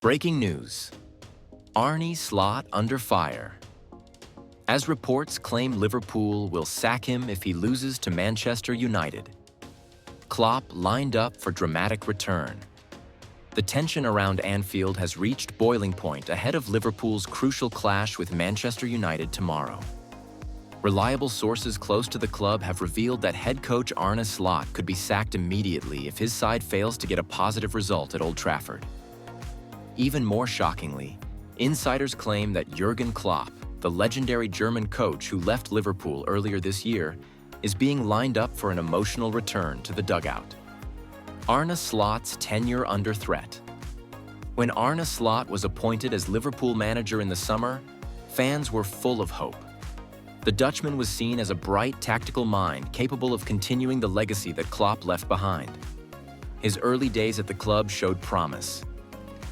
Breaking news. Arne Slot under fire. As reports claim Liverpool will sack him if he loses to Manchester United. Klopp lined up for dramatic return. The tension around Anfield has reached boiling point ahead of Liverpool's crucial clash with Manchester United tomorrow. Reliable sources close to the club have revealed that head coach Arne Slot could be sacked immediately if his side fails to get a positive result at Old Trafford. Even more shockingly, insiders claim that Jurgen Klopp, the legendary German coach who left Liverpool earlier this year, is being lined up for an emotional return to the dugout. Arne Slot's tenure under threat. When Arne Slot was appointed as Liverpool manager in the summer, fans were full of hope. The Dutchman was seen as a bright tactical mind capable of continuing the legacy that Klopp left behind. His early days at the club showed promise.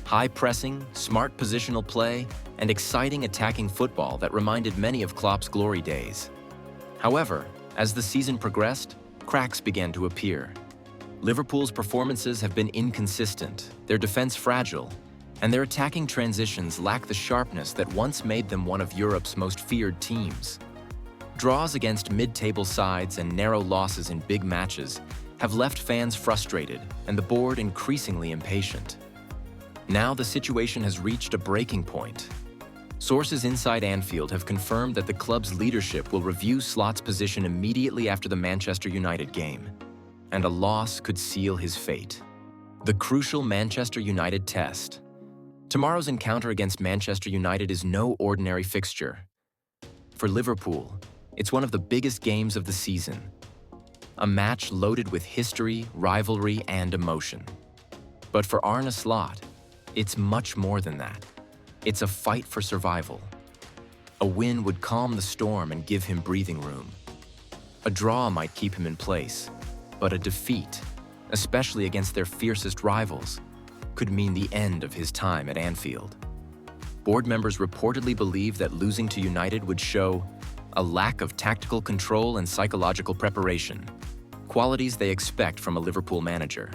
High pressing, smart positional play, and exciting attacking football that reminded many of Klopp's glory days. However, as the season progressed, cracks began to appear. Liverpool's performances have been inconsistent, their defense fragile, and their attacking transitions lack the sharpness that once made them one of Europe's most feared teams. Draws against mid-table sides and narrow losses in big matches have left fans frustrated and the board increasingly impatient. Now the situation has reached a breaking point. Sources inside Anfield have confirmed that the club's leadership will review Slot's position immediately after the Manchester United game, and a loss could seal his fate. The crucial Manchester United test. Tomorrow's encounter against Manchester United is no ordinary fixture. For Liverpool, it's one of the biggest games of the season. A match loaded with history, rivalry, and emotion. But for Arne Slot, it's much more than that. It's a fight for survival. A win would calm the storm and give him breathing room. A draw might keep him in place, but a defeat, especially against their fiercest rivals, could mean the end of his time at Anfield. Board members reportedly believe that losing to United would show a lack of tactical control and psychological preparation, qualities they expect from a Liverpool manager.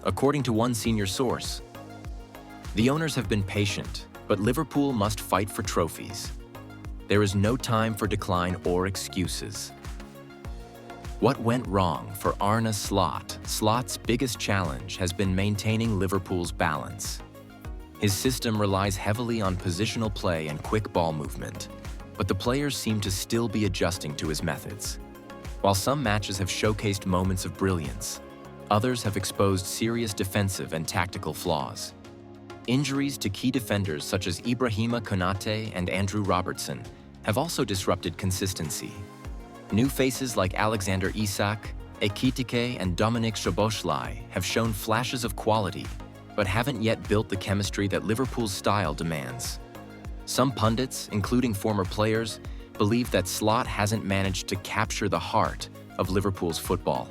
According to one senior source, the owners have been patient, but Liverpool must fight for trophies. There is no time for decline or excuses. What went wrong for Arne Slot? Slot's biggest challenge has been maintaining Liverpool's balance. His system relies heavily on positional play and quick ball movement, but the players seem to still be adjusting to his methods. While some matches have showcased moments of brilliance, others have exposed serious defensive and tactical flaws. Injuries to key defenders such as Ibrahima Konate and Andrew Robertson have also disrupted consistency. New faces like Alexander Isak, Ekitike, and Dominic Szoboszlai have shown flashes of quality, but haven't yet built the chemistry that Liverpool's style demands. Some pundits, including former players, believe that Slot hasn't managed to capture the heart of Liverpool's football.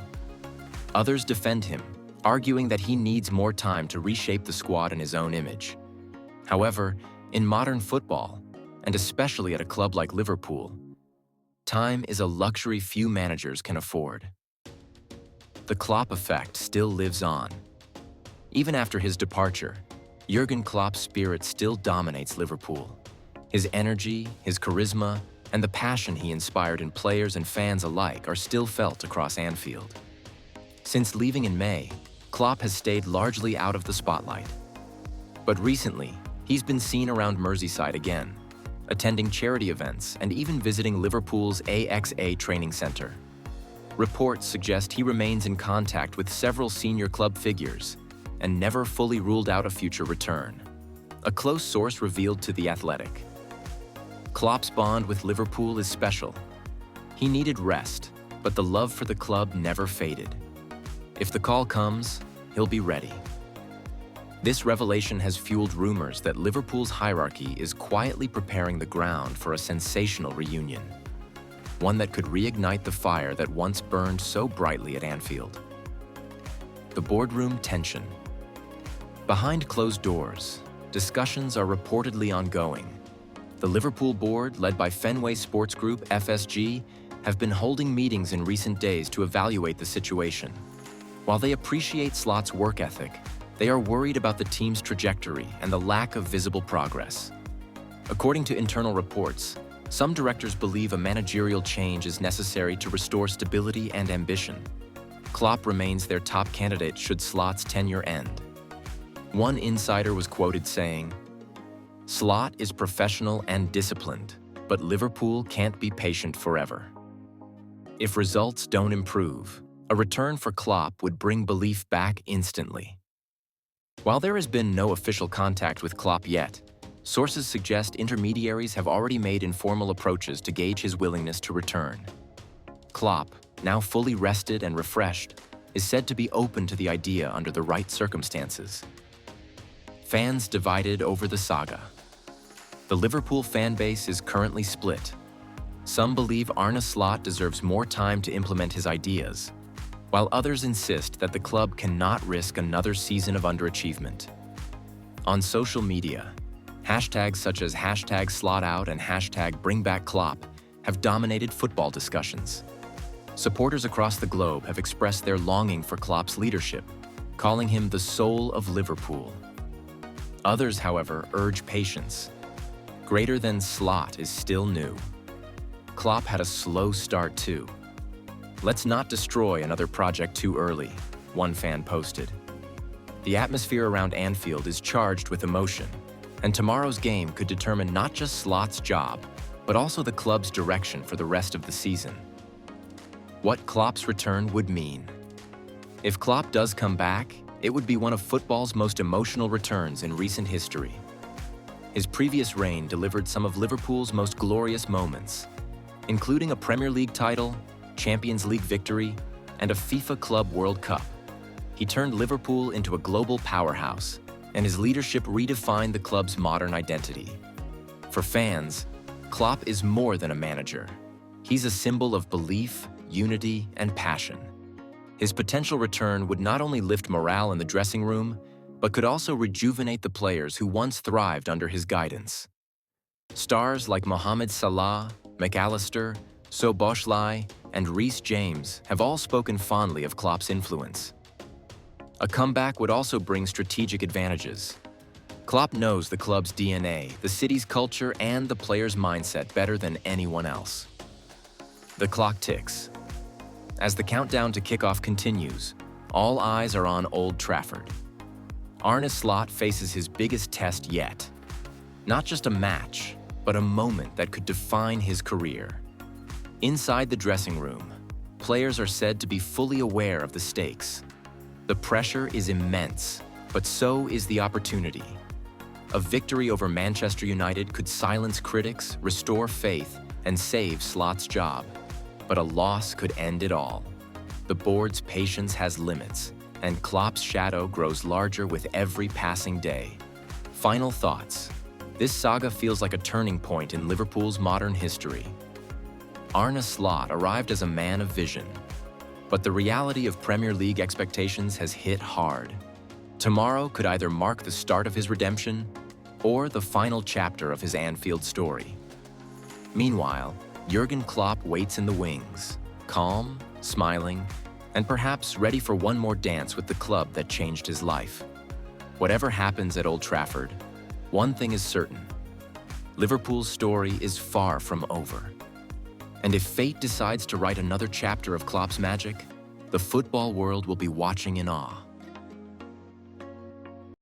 Others defend him, arguing that he needs more time to reshape the squad in his own image. However, in modern football, and especially at a club like Liverpool, time is a luxury few managers can afford. The Klopp effect still lives on. Even after his departure, Jurgen Klopp's spirit still dominates Liverpool. His energy, his charisma, and the passion he inspired in players and fans alike are still felt across Anfield. Since leaving in May, Klopp has stayed largely out of the spotlight. But recently, he's been seen around Merseyside again, attending charity events and even visiting Liverpool's AXA training center. Reports suggest he remains in contact with several senior club figures and never fully ruled out a future return. A close source revealed to The Athletic. Klopp's bond with Liverpool is special. He needed rest, but the love for the club never faded. If the call comes, he'll be ready. This revelation has fueled rumors that Liverpool's hierarchy is quietly preparing the ground for a sensational reunion, one that could reignite the fire that once burned so brightly at Anfield. The boardroom tension. Behind closed doors, discussions are reportedly ongoing. The Liverpool board, led by Fenway Sports Group (FSG), have been holding meetings in recent days to evaluate the situation. While they appreciate Slot's work ethic, They are worried about the team's trajectory and the lack of visible progress. According to internal reports, some directors believe a managerial change is necessary to restore stability and ambition. Klopp remains their top candidate should Slot's tenure end. One insider was quoted saying, "Slot is professional and disciplined, but Liverpool can't be patient forever." If results don't improve, a return for Klopp would bring belief back instantly. While there has been no official contact with Klopp yet, sources suggest intermediaries have already made informal approaches to gauge his willingness to return. Klopp, now fully rested and refreshed, is said to be open to the idea under the right circumstances. Fans divided over the saga. The Liverpool fan base is currently split. Some believe Arne Slot deserves more time to implement his ideas, while others insist that the club cannot risk another season of underachievement. On social media, hashtags such as #SlotOut and #BringBackKlopp have dominated football discussions. Supporters across the globe have expressed their longing for Klopp's leadership, calling him the soul of Liverpool. Others, however, urge patience. Greater than Slot is still new. Klopp had a slow start too. "Let's not destroy another project too early," one fan posted. The atmosphere around Anfield is charged with emotion, and tomorrow's game could determine not just Slot's job, but also the club's direction for the rest of the season. What Klopp's return would mean. If Klopp does come back, it would be one of football's most emotional returns in recent history. His previous reign delivered some of Liverpool's most glorious moments, including a Premier League title, Champions League victory, and a FIFA Club World Cup. He turned Liverpool into a global powerhouse, and his leadership redefined the club's modern identity. For fans, Klopp is more than a manager. He's a symbol of belief, unity, and passion. His potential return would not only lift morale in the dressing room, but could also rejuvenate the players who once thrived under his guidance. Stars like Mohamed Salah, McAllister, Szoboszlai, and Reece James have all spoken fondly of Klopp's influence. A comeback would also bring strategic advantages. Klopp knows the club's DNA, the city's culture, and the players' mindset better than anyone else. The clock ticks. As the countdown to kickoff continues, all eyes are on Old Trafford. Arne Slot faces his biggest test yet. Not just a match, but a moment that could define his career. Inside the dressing room, players are said to be fully aware of the stakes. The pressure is immense, but so is the opportunity. A victory over Manchester United could silence critics, restore faith, and save Slot's job. But a loss could end it all. The board's patience has limits, and Klopp's shadow grows larger with every passing day. Final thoughts. This saga feels like a turning point in Liverpool's modern history. Arne Slot arrived as a man of vision, but the reality of Premier League expectations has hit hard. Tomorrow could either mark the start of his redemption or the final chapter of his Anfield story. Meanwhile, Jurgen Klopp waits in the wings, calm, smiling, and perhaps ready for one more dance with the club that changed his life. Whatever happens at Old Trafford, one thing is certain: Liverpool's story is far from over. And if fate decides to write another chapter of Klopp's magic, the football world will be watching in awe.